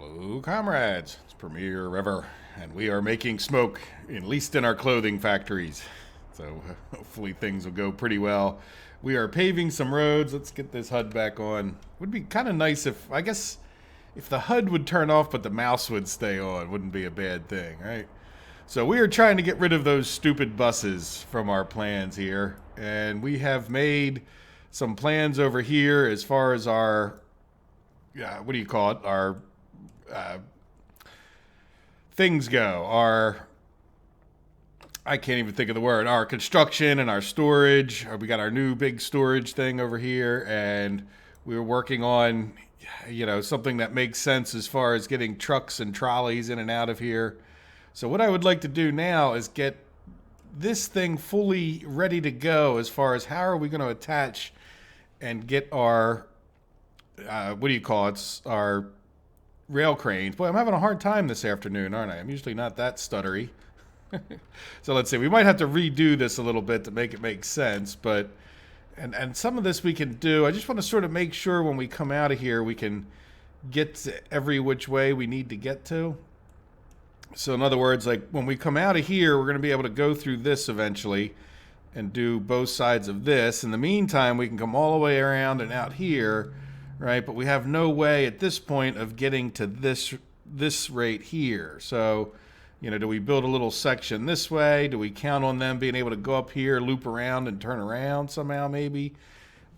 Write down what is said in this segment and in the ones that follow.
Hello, comrades. It's Premier River, and we are making smoke, at least in our clothing factories. So hopefully things will go pretty well. We are paving some roads. Let's get this HUD back on. Would be kind of nice if, I guess, if the HUD would turn off but the mouse would stay on. Wouldn't be a bad thing, right? So we are trying to get rid of those stupid buses from our plans here, and we have made some plans over here as far as our, what do you call it? Our uh, things go. I can't even think of the word. Our construction and our storage. We got our new big storage thing over here, and we were working on, something that makes sense as far as getting trucks and trolleys in and out of here. So what I would like to do now is get this thing fully ready to go as far as how are we going to attach and get our, what do you call it, our rail cranes. Boy, I'm having a hard time this afternoon, aren't I? I'm usually not that stuttery. So let's see. We might have to redo this a little bit to make it make sense, but and some of this we can do. I just want to sort of make sure when we come out of here we can get to every which way we need to get to. So in other words, like when we come out of here, we're going to be able to go through this eventually and do both sides of this. In the meantime, we can come all the way around and out here, right? But we have no way at this point of getting to this right here. So, do we build a little section this way? Do we count on them being able to go up here, loop around, and turn around somehow? Maybe.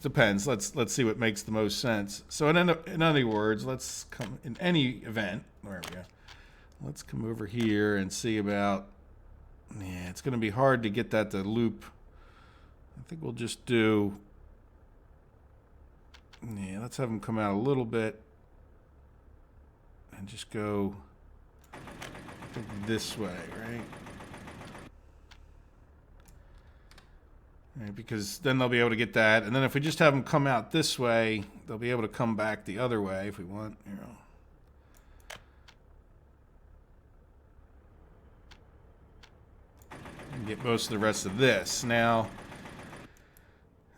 Depends. Let's see what makes the most sense. So in other words, let's come in any event. There we go. Let's come over here and see about. Yeah, it's going to be hard to get that to loop. I think we'll just do. Yeah, let's have them come out a little bit and just go this way, right? Right, because then they'll be able to get that, and then if we just have them come out this way, they'll be able to come back the other way if we want, and get most of the rest of this. Now,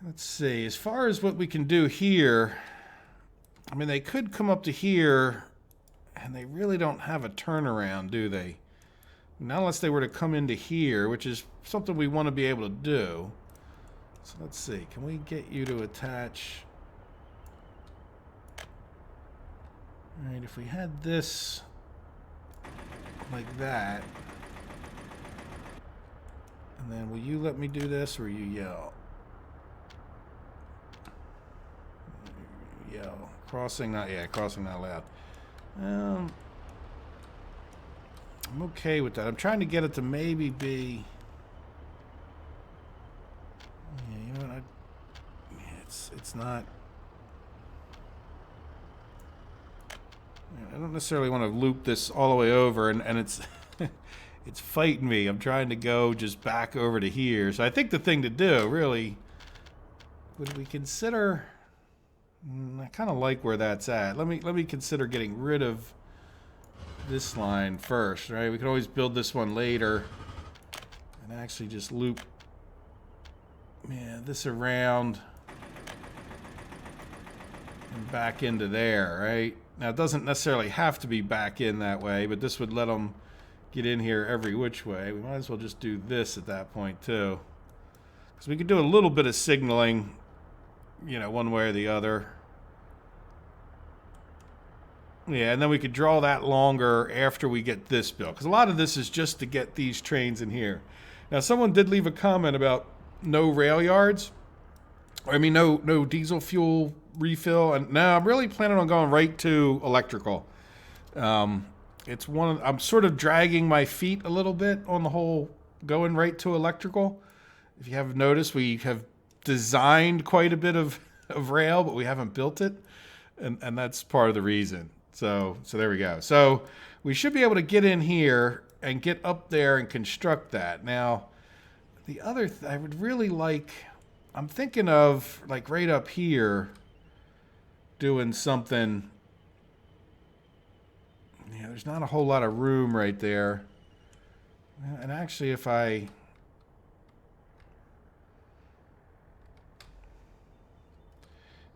let's see. As far as what we can do here, I mean, they could come up to here, and they really don't have a turnaround, do they? Not unless they were to come into here, which is something we want to be able to do. So let's see. Can we get you to attach? All right, if we had this like that, and then will you let me do this, or you yell? Yell. Crossing not allowed. I'm okay with that. I'm trying to get it to maybe be. Yeah, you know what? It's not. I don't necessarily want to loop this all the way over, and it's it's fighting me. I'm trying to go just back over to here. So I think the thing to do, really, would we consider? I kind of like where that's at. Let me consider getting rid of this line first, right? We can always build this one later and actually just loop this around and back into there, right? Now, it doesn't necessarily have to be back in that way, but this would let them get in here every which way. We might as well just do this at that point, too. Because we could do a little bit of signaling, one way or the other. Yeah, and then we could draw that longer after we get this built. Because a lot of this is just to get these trains in here. Now, someone did leave a comment about no rail yards. I mean, no diesel fuel refill. And no, I'm really planning on going right to electrical. I'm sort of dragging my feet a little bit on the whole going right to electrical. If you haven't noticed, we have designed quite a bit of rail, but we haven't built it. And that's part of the reason. So there we go. So we should be able to get in here and get up there and construct that. Now, the other I would really like, I'm thinking of like right up here doing something. Yeah, there's not a whole lot of room right there. And actually, if I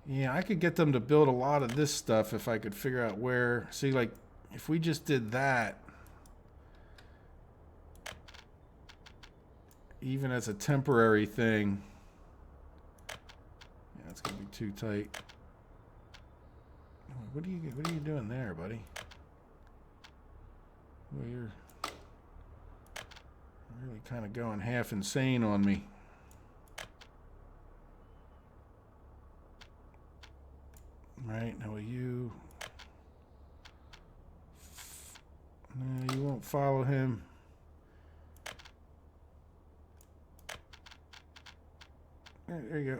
Yeah, I could get them to build a lot of this stuff if I could figure out where. See, like, if we just did that, even as a temporary thing, yeah, it's gonna be too tight. What are you doing there, buddy? Well, you're really kind of going half insane on me. Right, now will you... No, you won't follow him. There you go.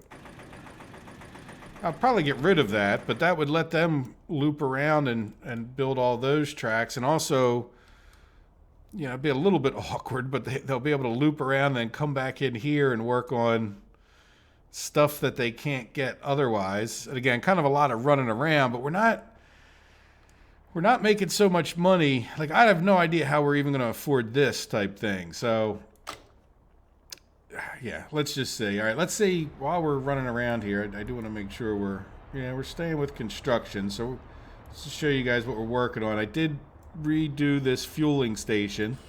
I'll probably get rid of that, but that would let them loop around and build all those tracks. And also, you know, it'd be a little bit awkward, but they'll be able to loop around and then come back in here and work on stuff that they can't get otherwise. And again, kind of a lot of running around, but we're not making so much money. Like, I have no idea how we're even going to afford this type thing. So, yeah, let's just see. All right, let's see. While we're running around here, I do want to make sure we're staying with construction. So, let's just show you guys what we're working on. I did redo this fueling station,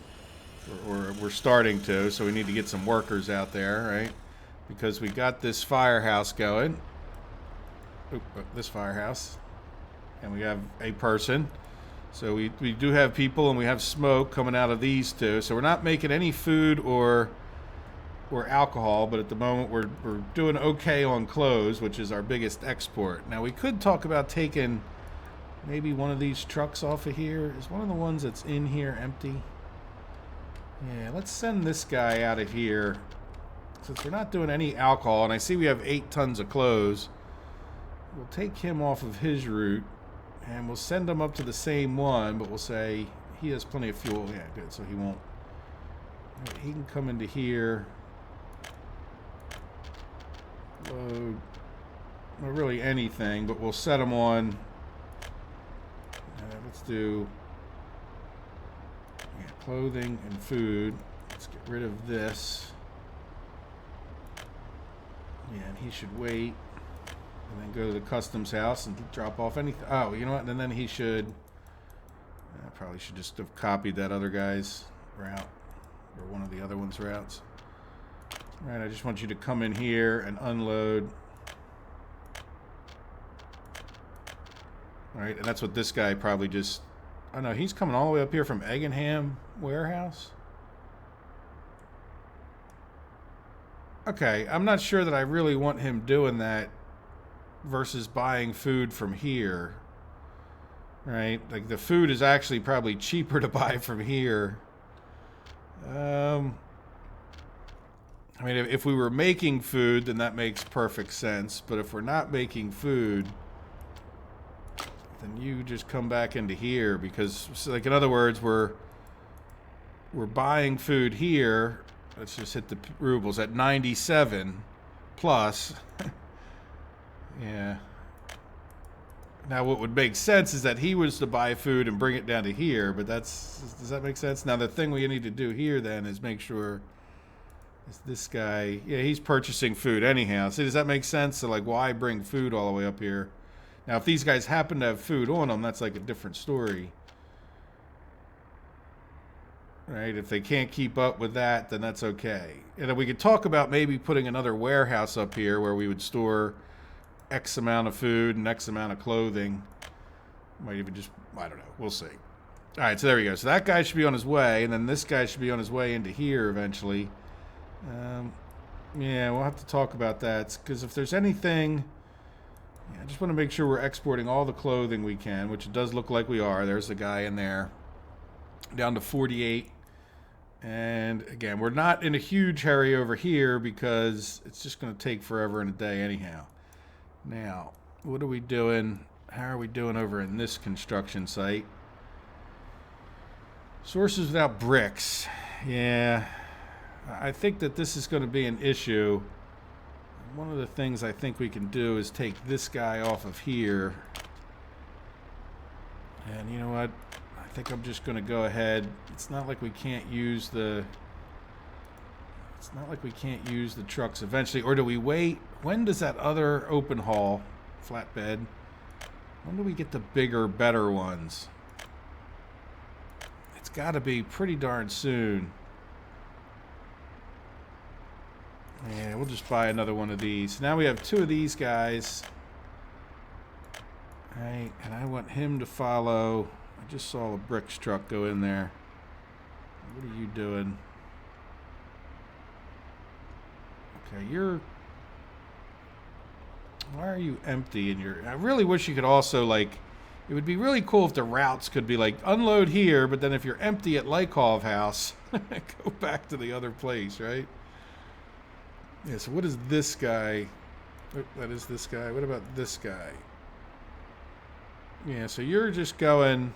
or we're starting to. So we need to get some workers out there, right? Because we got this firehouse going. Oop, this firehouse. And we have a person. So we do have people, and we have smoke coming out of these two. So we're not making any food or alcohol, but at the moment we're doing okay on clothes, which is our biggest export. Now we could talk about taking maybe one of these trucks off of here. Is one of the ones that's in here empty? Yeah, let's send this guy out of here. Since we're not doing any alcohol, and I see we have 8 tons of clothes, we'll take him off of his route, and we'll send him up to the same one, but we'll say he has plenty of fuel. Yeah, good, so he won't. He can come into here. Load. Not really anything, but we'll set him on. Let's do clothing and food. Let's get rid of this. Yeah, and he should wait. And then go to the customs house and drop off anything. Oh, you know what? And then he should... I probably should just have copied that other guy's route. Or one of the other one's routes. Alright, I just want you to come in here and unload. Alright, and that's what this guy probably just... Oh no, he's coming all the way up here from Eggenham Warehouse? Okay, I'm not sure that I really want him doing that versus buying food from here. Right? Like, the food is actually probably cheaper to buy from here. I mean, if we were making food, then that makes perfect sense. But if we're not making food, then you just come back into here. Because, like, in other words, we're buying food here. Let's just hit the rubles at 97 plus. Yeah. Now, what would make sense is that he was to buy food and bring it down to here, but does that make sense? Now, the thing we need to do here then is make sure this guy, yeah, he's purchasing food anyhow. See, does that make sense? So, like, why bring food all the way up here? Now, if these guys happen to have food on them, that's like a different story. Right? If they can't keep up with that, then that's okay. And then we could talk about maybe putting another warehouse up here where we would store X amount of food and X amount of clothing. Might even just, I don't know. We'll see. All right, so there we go. So that guy should be on his way, and then this guy should be on his way into here eventually. Yeah, we'll have to talk about that, because if there's anything... Yeah, I just want to make sure we're exporting all the clothing we can, which it does look like we are. There's the guy in there. Down to 48. And again, we're not in a huge hurry over here because it's just going to take forever and a day anyhow. Now, what are we doing? How are we doing over in this construction site? Sources without bricks. Yeah, I think that this is going to be an issue. One of the things I think we can do is take this guy off of here. And you know what? I think I'm just going to go ahead. It's not like we can't use the... It's not like we can't use the trucks eventually. Or do we wait? When does that other open haul flatbed? When do we get the bigger, better ones? It's got to be pretty darn soon. Yeah, we'll just buy another one of these. Now we have 2 of these guys. All right, and I want him to follow. I just saw a bricks truck go in there. What are you doing? Okay, you're... Why are you empty in your... I really wish you could also, like... It would be really cool if the routes could be like, unload here, but then if you're empty at Lykov House, go back to the other place, right? Yeah, so what is this guy? That is this guy. What about this guy? Yeah, so you're just going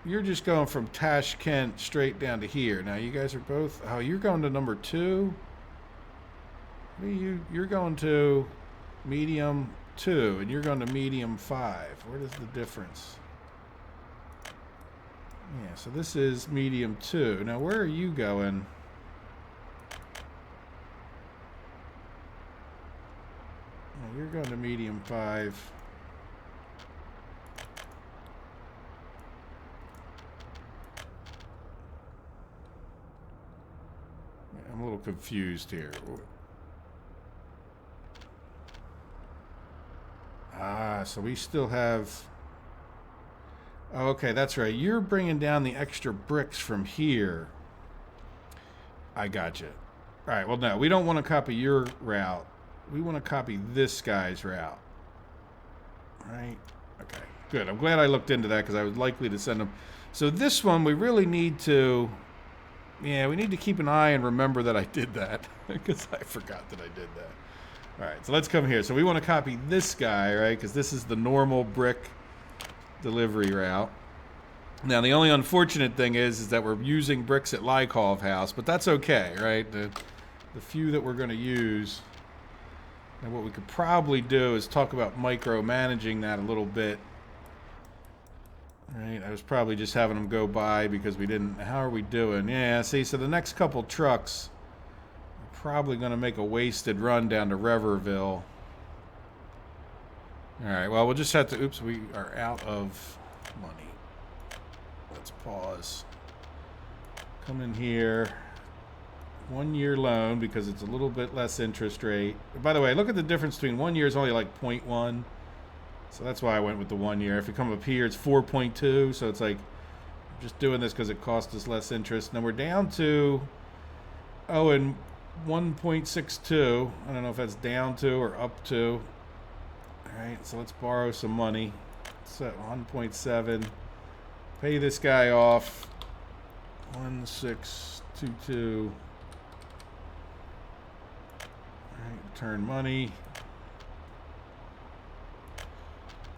from Tashkent straight down to here. Now you guys are both... Oh, you're going to number 2? What are you... You're going to medium 2, and you're going to medium 5. What is the difference? Yeah, so this is medium 2. Now, where are you going? Well, you're going to medium 5. I'm a little confused here. Ah, so we still have... Oh, okay, that's right. You're bringing down the extra bricks from here. I gotcha. All right, well, no, we don't want to copy your route. We want to copy this guy's route. Right? Okay, good. I'm glad I looked into that because I was likely to send them. So this one, we really need to... Yeah, we need to keep an eye and remember that I did that because I forgot that I did that. All right, so let's come here. So we want to copy this guy, right? Because this is the normal brick delivery route. Now, the only unfortunate thing is that we're using bricks at Lykov House, but that's okay, right? The few that we're going to use. And what we could probably do is talk about micromanaging that a little bit. All right, I was probably just having them go by because we didn't... How are we doing? Yeah, see, so the next couple trucks... Probably going to make a wasted run down to Reverville. Alright, well, we'll just have to... Oops, we are out of money. Let's pause. Come in here. 1-year loan because it's a little bit less interest rate. By the way, look at the difference between 1 year is only like 0.1. So that's why I went with the 1 year. If you come up here, it's 4.2. So it's like, I'm just doing this because it costs us less interest. And then we're down to... Oh, and... 1.62. I don't know if that's down to or up to. Alright, so let's borrow some money. Set 1.7. Pay this guy off. 1622. Alright, return money.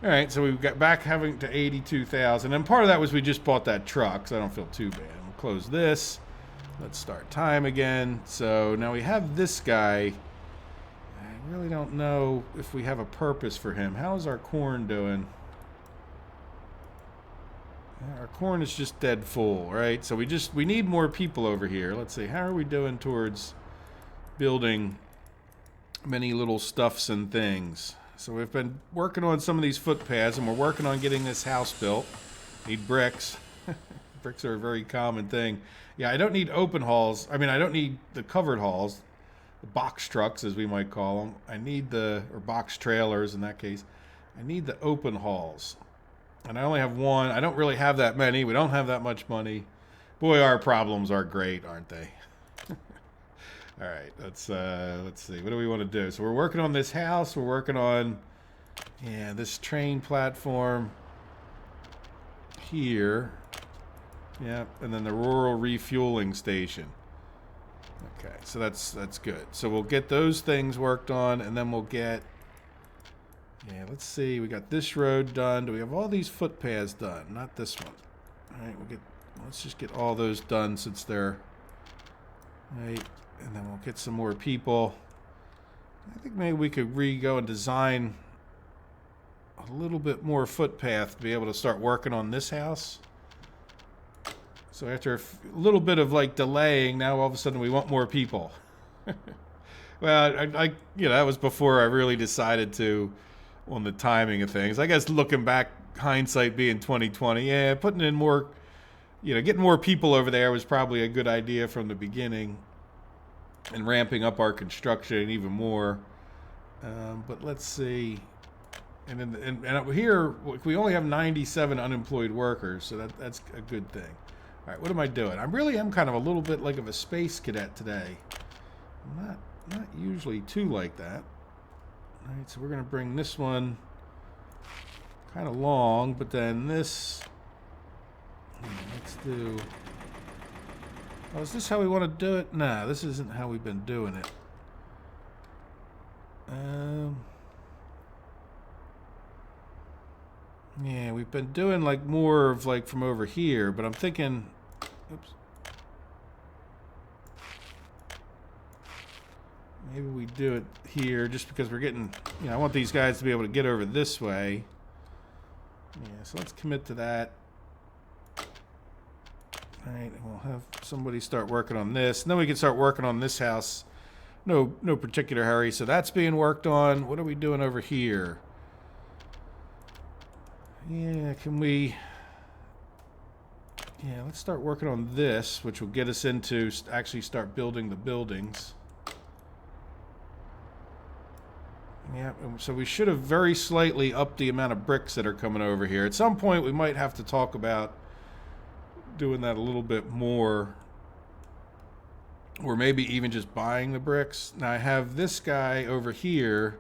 Alright, so we've got back having to 82,000. And part of that was we just bought that truck, so I don't feel too bad. We'll close this. Let's start time again. So now we have this guy. I really don't know if we have a purpose for him. How's our corn doing? Our corn is just dead full, right? So we need more people over here. Let's see, how are we doing towards building many little stuffs and things? So we've been working on some of these footpaths, and we're working on getting this house built. Need bricks. Bricks are a very common thing. Yeah, I don't need open halls. I mean, I don't need the covered halls, the box trucks, as we might call them. I need or box trailers in that case. I need the open halls. And I only have one. I don't really have that many. We don't have that much money. Boy, our problems are great, aren't they? All right, let's see. What do we want to do? So we're working on this house. We're working on, yeah, this train platform here. Yeah, and then the rural refueling station. Okay, so that's good. So we'll get those things worked on, and then we'll get... Yeah, let's see. We got this road done. Do we have all these footpaths done? Not this one. All right, let's just get all those done since they're... Right, and then we'll get some more people. I think maybe we could go and design a little bit more footpath to be able to start working on this house. So after a little bit of like delaying, now all of a sudden we want more people. Well, I that was before I really decided to on the timing of things. I guess looking back, hindsight being 2020, yeah, putting in more you know, getting more people over there was probably a good idea from the beginning, and ramping up our construction even more. But let's see. And here, we only have 97 unemployed workers, so that's a good thing. All right, what am I doing? I really am kind of a little bit like of a space cadet today. I'm not usually too like that. All right, so we're going to bring this one kind of long, but then this... let's do... Oh, is this how we want to do it? Nah, this isn't how we've been doing it. Yeah, we've been doing like more of like from over here, but I'm thinking, oops. Maybe we do it here just because we're getting, you know, I want these guys to be able to get over this way. Yeah, so let's commit to that. All right, we'll have somebody start working on this. And then we can start working on this house. No particular hurry. So that's being worked on. What are we doing over here? Yeah, can we... Yeah, let's start working on this, which will get us into actually start building the buildings. Yeah, so we should have very slightly upped the amount of bricks that are coming over here. At some point, we might have to talk about doing that a little bit more, or maybe even just buying the bricks. Now I have this guy over here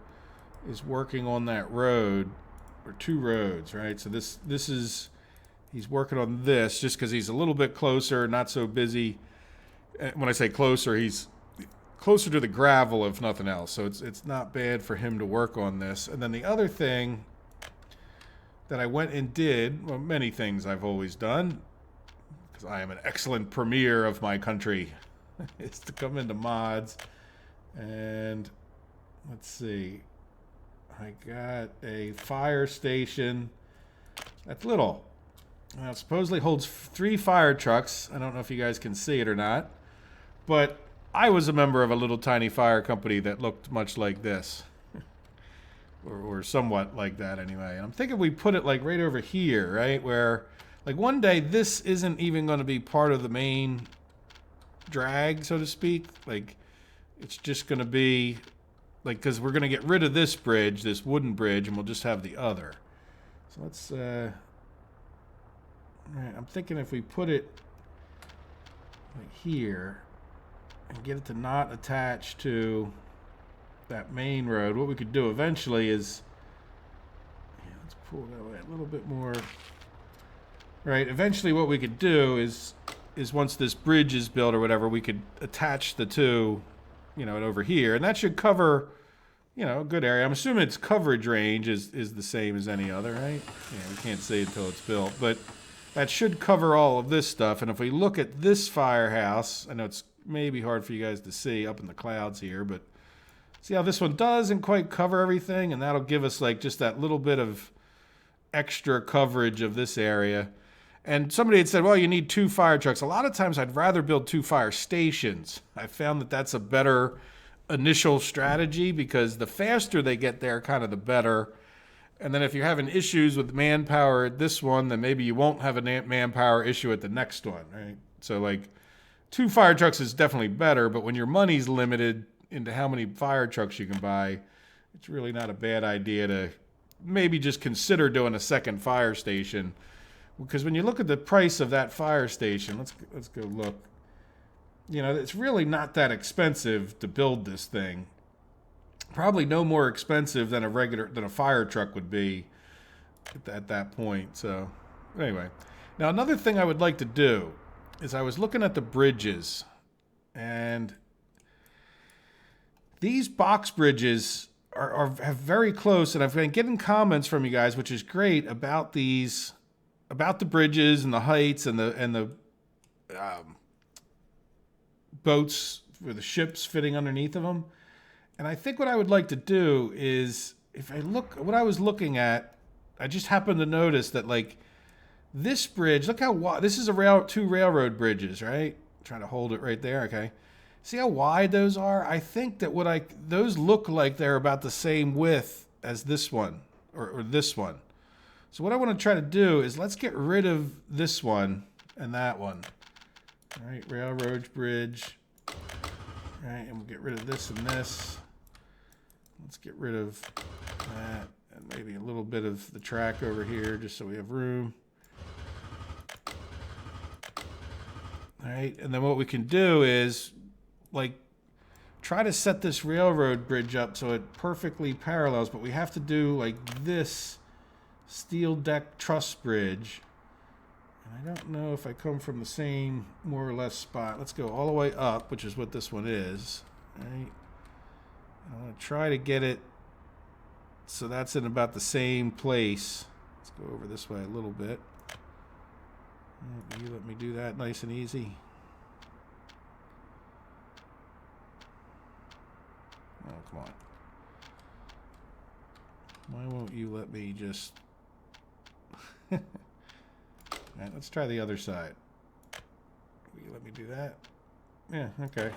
is working on that road, or two roads, right? So this is, he's working on this just because he's a little bit closer, not so busy. When I say closer, he's closer to the gravel if nothing else, so it's not bad for him to work on this. And then the other thing that I went and did, well, many things I've always done, I am an excellent premier of my country, is to come into mods, and let's see, I got a fire station that's little. Now it supposedly holds 3 fire trucks. I don't know if you guys can see it or not, but I was a member of a little tiny fire company that looked much like this, or somewhat like that anyway. And I'm thinking we put it like right over here, right, where like one day this isn't even going to be part of the main drag, so to speak. Like it's just going to be like, because we're going to get rid of this bridge, this wooden bridge, and we'll just have the other. So let's all right, I'm thinking if we put it like here and get it to not attach to that main road, what we could do eventually is, yeah, let's pull that way a little bit more. Right, eventually what we could do is once this bridge is built or whatever, we could attach the two, you know, over here, and that should cover, you know, a good area. I'm assuming its coverage range is the same as any other, right? Yeah, we can't see until it's built, but that should cover all of this stuff. And if we look at this firehouse, I know it's maybe hard for you guys to see up in the clouds here, but see how this one doesn't quite cover everything, and that'll give us like just that little bit of extra coverage of this area. And somebody had said, well, you need 2 fire trucks. A lot of times I'd rather build 2 fire stations. I found that that's a better initial strategy because the faster they get there, kind of the better. And then if you're having issues with manpower at this one, then maybe you won't have a manpower issue at the next one, right? So like 2 fire trucks is definitely better, but when your money's limited into how many fire trucks you can buy, it's really not a bad idea to maybe just consider doing a second fire station. Because when you look at the price of that fire station, let's go look. You know, it's really not that expensive to build this thing. Probably no more expensive than a fire truck would be at that point. So anyway, now another thing I would like to do is I was looking at the bridges, and these box bridges are very close, and I've been getting comments from you guys, which is great, about these. About the bridges and the heights and the boats or the ships fitting underneath of them. And I think what I would like to do is, if I look, what I was looking at, I just happened to notice that like this bridge, look how wide, this is two railroad bridges, right? I'm trying to hold it right there, okay. See how wide those are? I think that those look like they're about the same width as this one or this one. So what I want to try to do is let's get rid of this one and that one. All right, railroad bridge. All right, and we'll get rid of this and this. Let's get rid of that and maybe a little bit of the track over here just so we have room. All right, and then what we can do is like try to set this railroad bridge up so it perfectly parallels, but we have to do like this steel deck truss bridge. And I don't know if I come from the same more or less spot. Let's go all the way up, which is what this one is. All right. I'm going to try to get it so that's in about the same place. Let's go over this way a little bit. You let me do that nice and easy. Oh, come on. Why won't you let me just... All right, let's try the other side. Will you let me do that? Yeah, okay.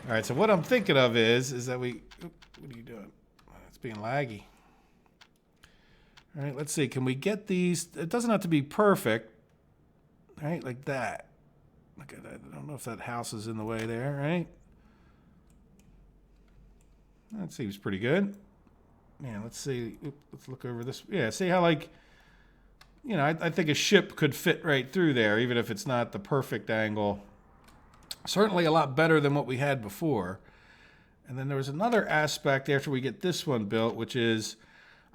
All right, so what I'm thinking of is that we... Oop, what are you doing? It's being laggy. All right, let's see. Can we get these? It doesn't have to be perfect. All right, like that. Look at that. I don't know if that house is in the way there, right? That seems pretty good. Yeah, let's see. Oop, let's look over this. Yeah, see how, like, you know, I think a ship could fit right through there, even if it's not the perfect angle. Certainly a lot better than what we had before. And then there was another aspect after we get this one built, which is...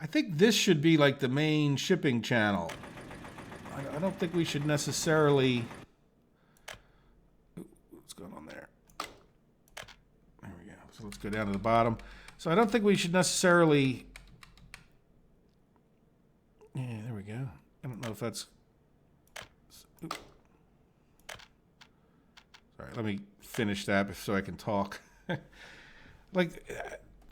I think this should be like the main shipping channel. I don't think we should necessarily... What's going on there? There we go. So let's go down to the bottom. So I don't think we should necessarily... Yeah, there we go. I don't know if that's... Oops. Sorry, let me finish that so I can talk. Like,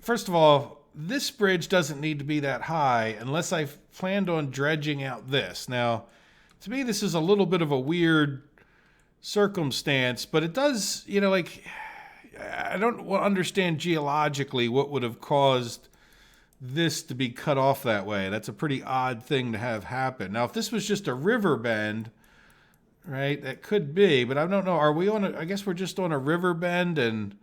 first of all... This bridge doesn't need to be that high unless I've planned on dredging out this. Now, to me, this is a little bit of a weird circumstance, but it does, you know, like, I don't understand geologically what would have caused this to be cut off that way. That's a pretty odd thing to have happen. Now, if this was just a river bend, right, that could be, but I don't know. Are we on a, I guess we're just on a river bend and...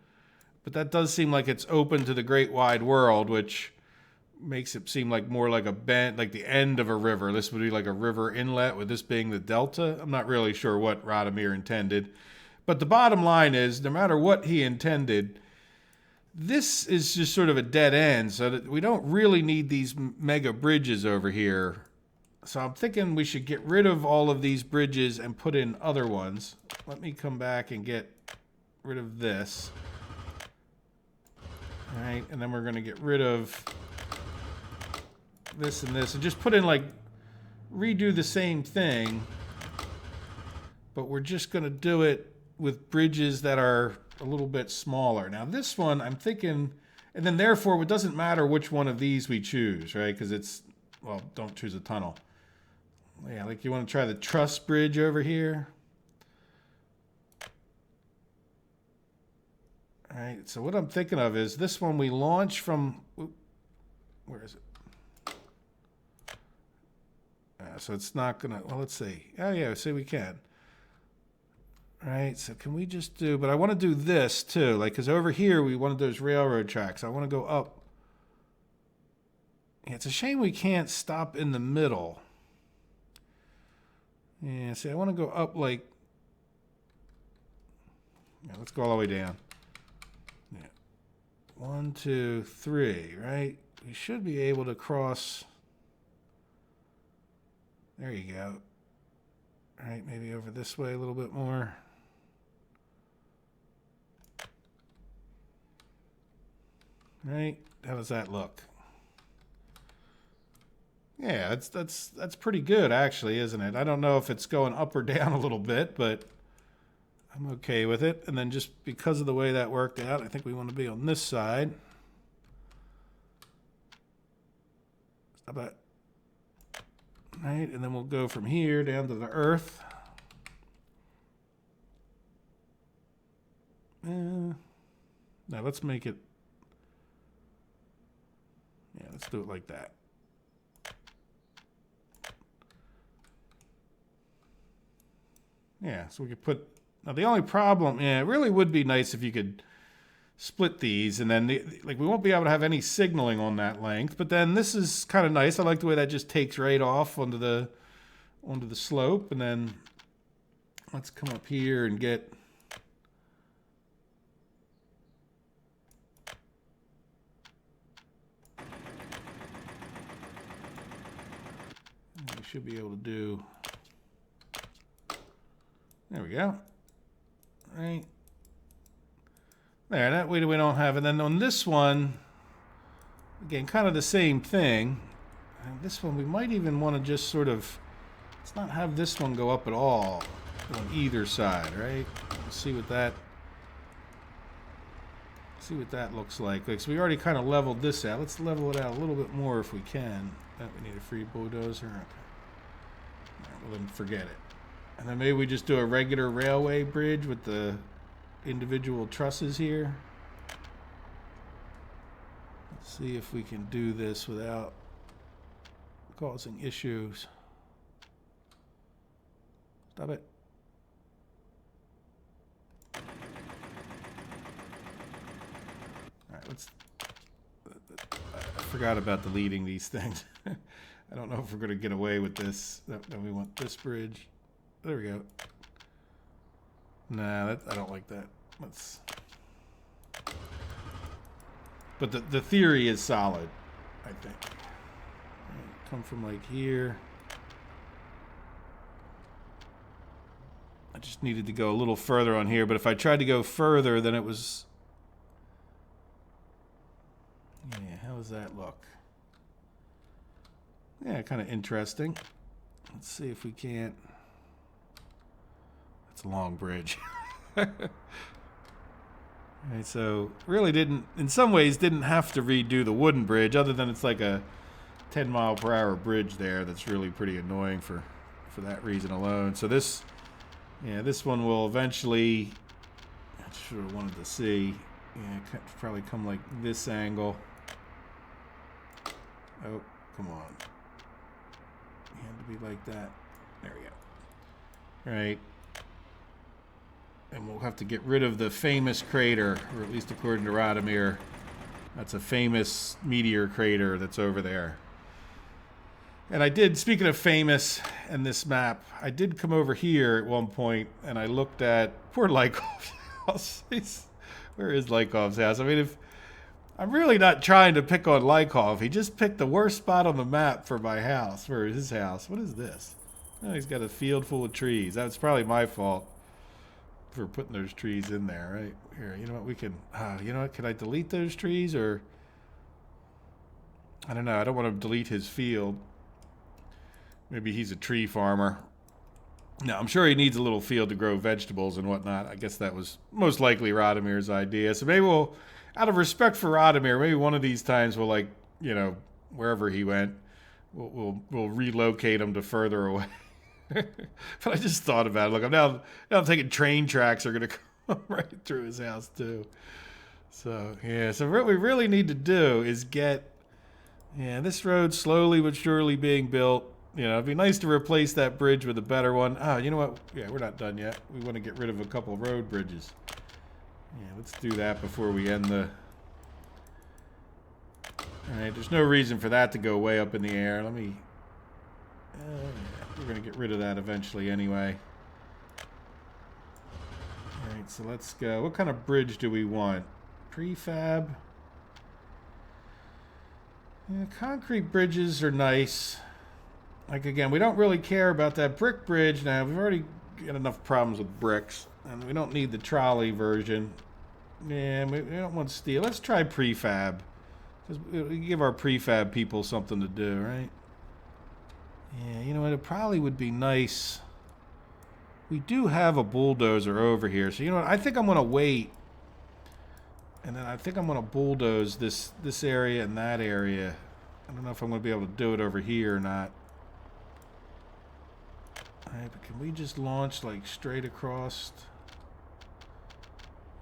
But that does seem like it's open to the great wide world, which makes it seem like more like a bend, like the end of a river. This would be like a river inlet, with this being the delta. I'm not really sure what Radomir intended. But the bottom line is, no matter what he intended, this is just sort of a dead end, so that we don't really need these mega bridges over here. So I'm thinking we should get rid of all of these bridges and put in other ones. Let me come back and get rid of this. All right, and then we're going to get rid of this and this and just put in, like, redo the same thing, but we're just going to do it with bridges that are a little bit smaller. Now, this one, I'm thinking, and then therefore, it doesn't matter which one of these we choose, right? Because it's, well, don't choose a tunnel. Yeah, like you want to try the truss bridge over here. All right, so what I'm thinking of is this one we launch from, where is it? So it's not gonna, well, let's see. Oh yeah, see we can. All right, so can we just do, but I want to do this too, like, because over here we wanted those railroad tracks. I want to go up. Yeah, it's a shame we can't stop in the middle. Yeah, see, I want to go up like, yeah, let's go all the way down. 1, 2, 3, right? We should be able to cross. There you go. All right, maybe over this way a little bit more. Right? How does that look? Yeah, that's pretty good actually, isn't it? I don't know if it's going up or down a little bit, but I'm okay with it. And then just because of the way that worked out, I think we want to be on this side. How about, right? And then we'll go from here down to the earth. Now let's make it, yeah, let's do it like that. Yeah, so we could put... Now, the only problem... Yeah, it really would be nice if you could split these, and then, like, we won't be able to have any signaling on that length, but then this is kind of nice. I like the way that just takes right off onto the slope, and then let's come up here and get... We should be able to do... There we go. Right. There, that way we don't have... And then on this one, again, kind of the same thing. And this one, we might even want to just sort of... Let's not have this one go up at all on either side, right? Let's see what that... See what that looks like. So we already kind of leveled this out. Let's level it out a little bit more if we can. We need a free bulldozer. Okay. All right, well, then forget it. And then maybe we just do a regular railway bridge with the individual trusses here. Let's see if we can do this without causing issues. Stop it. All right, let's... I forgot about deleting these things. I don't know if we're going to get away with this. Then we want this bridge. There we go. Nah, I don't like that. Let's... But the theory is solid, I think. Right, come from like here. I just needed to go a little further on here, but if I tried to go further, then it was... Yeah, how does that look? Yeah, kind of interesting. Let's see if we can't... It's a long bridge. Right, so really didn't, in some ways, didn't have to redo the wooden bridge, other than it's like a 10-mile-per-hour bridge there that's really pretty annoying for that reason alone. So this, yeah, this one will eventually, I should have wanted to see, yeah, probably come like this angle. Oh, come on. It had to be like that. There we go. All right. And we'll have to get rid of the famous crater, or at least according to Radomir. That's a famous meteor crater that's over there. And I did, speaking of famous and this map, I did come over here at one point and I looked at poor Lykov's house. Where is Lykov's house? I mean, if I'm really not trying to pick on Lykov. He just picked the worst spot on the map for my house, for his house. What is this? Oh, he's got a field full of trees. That's probably my fault for putting those trees in there, right? Here, you know what, we can, you know what, can I delete those trees, or, I don't know, I don't want to delete his field. Maybe he's a tree farmer. No, I'm sure he needs a little field to grow vegetables and whatnot. I guess that was most likely Radomir's idea. So maybe we'll, out of respect for Radomir, maybe one of these times we'll, like, you know, wherever he went, we'll relocate him to further away. But I just thought about it. Look, now I'm thinking train tracks are going to come right through his house too. So yeah, so what we really need to do is get, yeah, this road slowly but surely being built. You know, it'd be nice to replace that bridge with a better one. Oh, you know what? Yeah, we're not done yet. We want to get rid of a couple of road bridges. Yeah, let's do that before we end the... Alright, there's no reason for that to go way up in the air. Let me... we're going to get rid of that eventually anyway. Alright, so let's go. What kind of bridge do we want? Prefab? Yeah, concrete bridges are nice. Like, again, we don't really care about that brick bridge now. We've already got enough problems with bricks. And we don't need the trolley version. Yeah, we don't want steel. Let's try prefab. Because we give our prefab people something to do, right? Yeah, you know what? It probably would be nice. We do have a bulldozer over here. So, you know what? I think I'm going to wait. And then I think I'm going to bulldoze this area and that area. I don't know if I'm going to be able to do it over here or not. Alright, but can we just launch like straight across?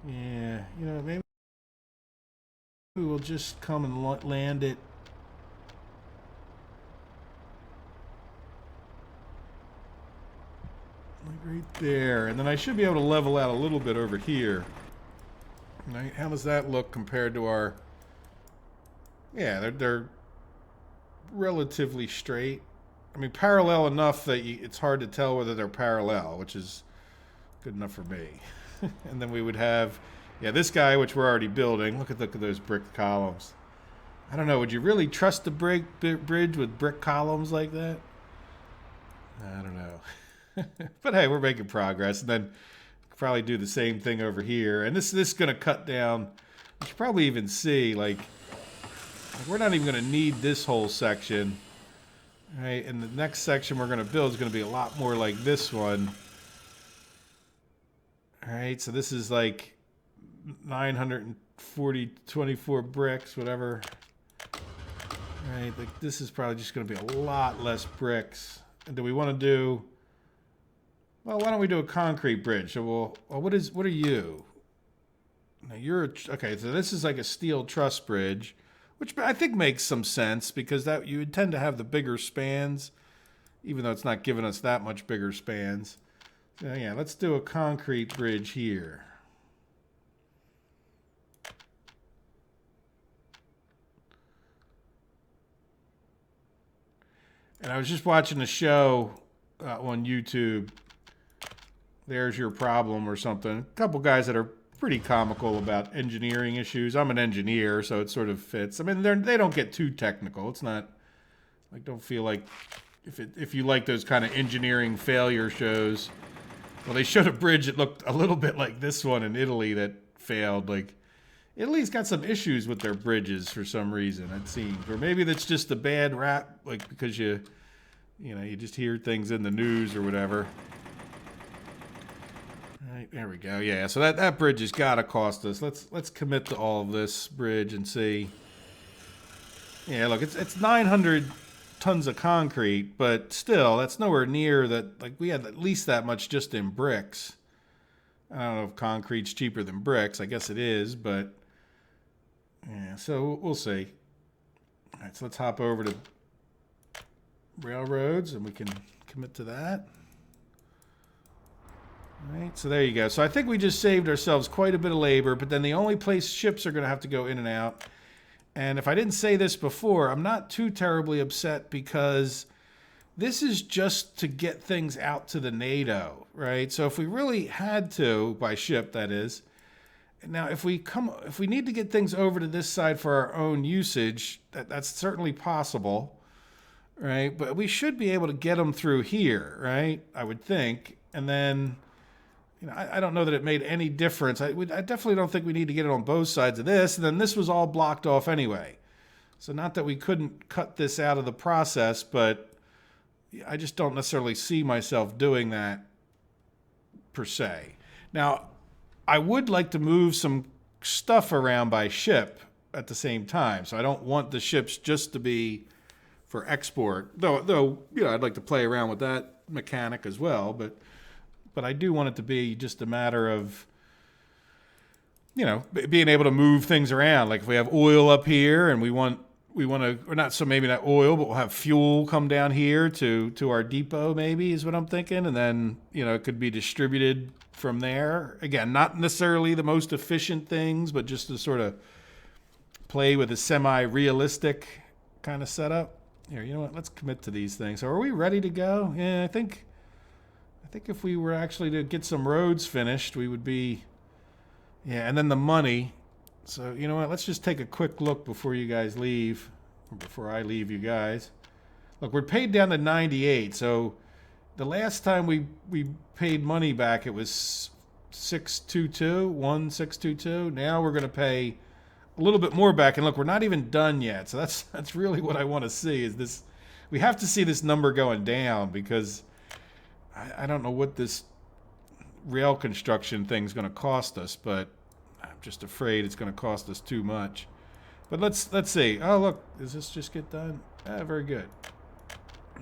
Yeah, you know, maybe we will just come and land it. Like right there. And then I should be able to level out a little bit over here. Right? How does that look compared to our... Yeah, they're relatively straight. I mean, parallel enough that it's hard to tell whether they're parallel, which is good enough for me. And then we would have, yeah, this guy, which we're already building. Look at those brick columns. I don't know. Would you really trust a bridge with brick columns like that? I don't know. But hey, we're making progress. And then probably do the same thing over here. And this is going to cut down. You should probably even see, like, we're not even going to need this whole section. Right? And the next section we're going to build is going to be a lot more like this one. All right, so this is like 24 bricks, whatever. All right, like this is probably just going to be a lot less bricks. And do we want to do? Well, why don't we do a concrete bridge? So well, what are you? Now okay. So this is like a steel truss bridge, which I think makes some sense because that you would tend to have the bigger spans, even though it's not giving us that much bigger spans. So yeah, let's do a concrete bridge here. And I was just watching a show on YouTube. There's Your Problem or something. A couple guys that are pretty comical about engineering issues. I'm an engineer, so it sort of fits. I mean, they don't get too technical. It's not like, don't feel like if you like those kind of engineering failure shows. Well, they showed a bridge that looked a little bit like this one in Italy that failed. Like, Italy's got some issues with their bridges for some reason, it seems. Or maybe that's just a bad rap, like because you just hear things in the news or whatever. All right, there we go. Yeah, so that bridge has got to cost us. Let's commit to all of this bridge and see. Yeah, look, it's 900 tons of concrete, but still, that's nowhere near that. Like, we had at least that much just in bricks. I don't know if concrete's cheaper than bricks. I guess it is, but yeah, so we'll see. All right, so let's hop over to railroads and we can commit to that. All right, so there you go. So I think we just saved ourselves quite a bit of labor, but then the only place ships are going to have to go in and out. And if I didn't say this before, I'm not too terribly upset because this is just to get things out to the NATO, right? So if we really had to, by ship that is, now if we need to get things over to this side for our own usage, that's certainly possible, right? But we should be able to get them through here, right? I would think. And then, I don't know that it made any difference. I definitely don't think we need to get it on both sides of this. And then this was all blocked off anyway. So not that we couldn't cut this out of the process, but I just don't necessarily see myself doing that per se. Now, I would like to move some stuff around by ship at the same time. So I don't want the ships just to be for export. Though I'd like to play around with that mechanic as well, but I do want it to be just a matter of, being able to move things around. Like if we have oil up here and we want to, or not, so maybe not oil, but we'll have fuel come down here to our depot maybe is what I'm thinking. And then, it could be distributed from there. Again, not necessarily the most efficient things, but just to sort of play with a semi-realistic kind of setup. Here, you know what? Let's commit to these things. So are we ready to go? Yeah, I think if we were actually to get some roads finished, we would be, yeah, and then the money. So, you know what, let's just take a quick look before you guys leave, or before I leave you guys. Look, we're paid down to 98, so the last time we paid money back, it was 1622. Now we're going to pay a little bit more back, and look, we're not even done yet. So that's really what I want to see is this. We have to see this number going down because I don't know what this rail construction thing's going to cost us, but I'm just afraid it's going to cost us too much. But let's see. Oh, look, does this just get done? Very good.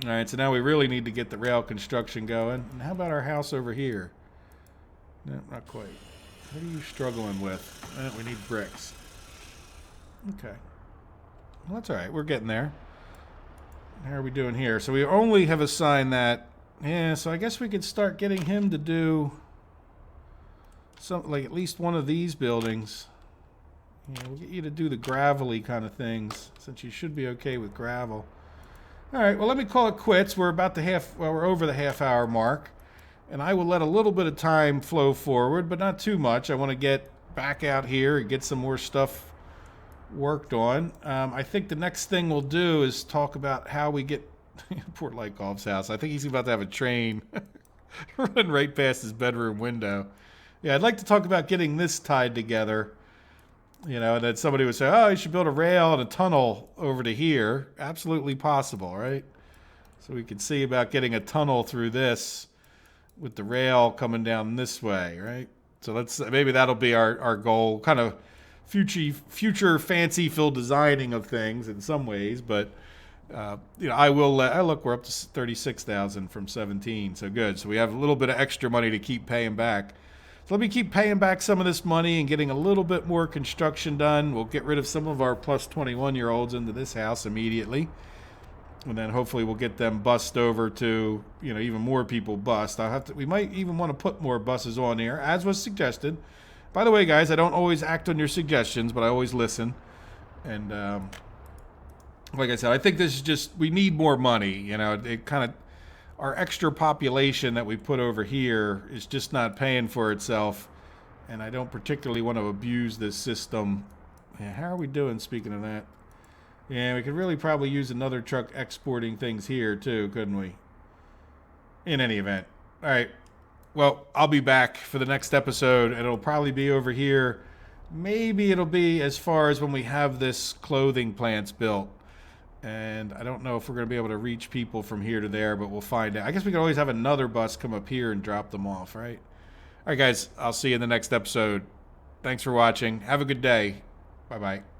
All right, so now we really need to get the rail construction going. And how about our house over here? No, not quite. What are you struggling with? We need bricks. Okay. Well, that's all right. We're getting there. How are we doing here? So we only have assigned that Yeah, so I guess we could start getting him to do something like at least one of these buildings. Yeah, we'll get you to do the gravelly kind of things, since you should be okay with gravel. All right, well, let me call it quits. We're about we're over the half-hour mark, and I will let a little bit of time flow forward, but not too much. I want to get back out here and get some more stuff worked on. I think the next thing we'll do is talk about how we get poor Lykov's house. I think he's about to have a train run right past his bedroom window. Yeah, I'd like to talk about getting this tied together. You know, and then somebody would say, oh, you should build a rail and a tunnel over to here. Absolutely possible, right? So we can see about getting a tunnel through this with the rail coming down this way, right? So maybe that'll be our goal, kind of future fanciful designing of things in some ways, but you know, I will look, we're up to 36,000 from 17, so good. So we have a little bit of extra money to keep paying back. So let me keep paying back some of this money and getting a little bit more construction done. We'll get rid of some of our plus 21-year-olds into this house immediately. And then hopefully we'll get them bussed over to, you know, even more people bussed. We might even want to put more buses on here, as was suggested. By the way, guys, I don't always act on your suggestions, but I always listen. And like I said, I think this is just, we need more money. You know, it kind of, our extra population that we put over here is just not paying for itself, and I don't particularly want to abuse this system. Yeah, how are we doing, speaking of that? Yeah, we could really probably use another truck exporting things here too, couldn't we? In any event. All right. Well, I'll be back for the next episode, and it'll probably be over here. Maybe it'll be as far as when we have this clothing plants built. And I don't know if we're going to be able to reach people from here to there, but we'll find out. I guess we could always have another bus come up here and drop them off, right? All right, guys, I'll see you in the next episode. Thanks for watching. Have a good day. Bye-bye.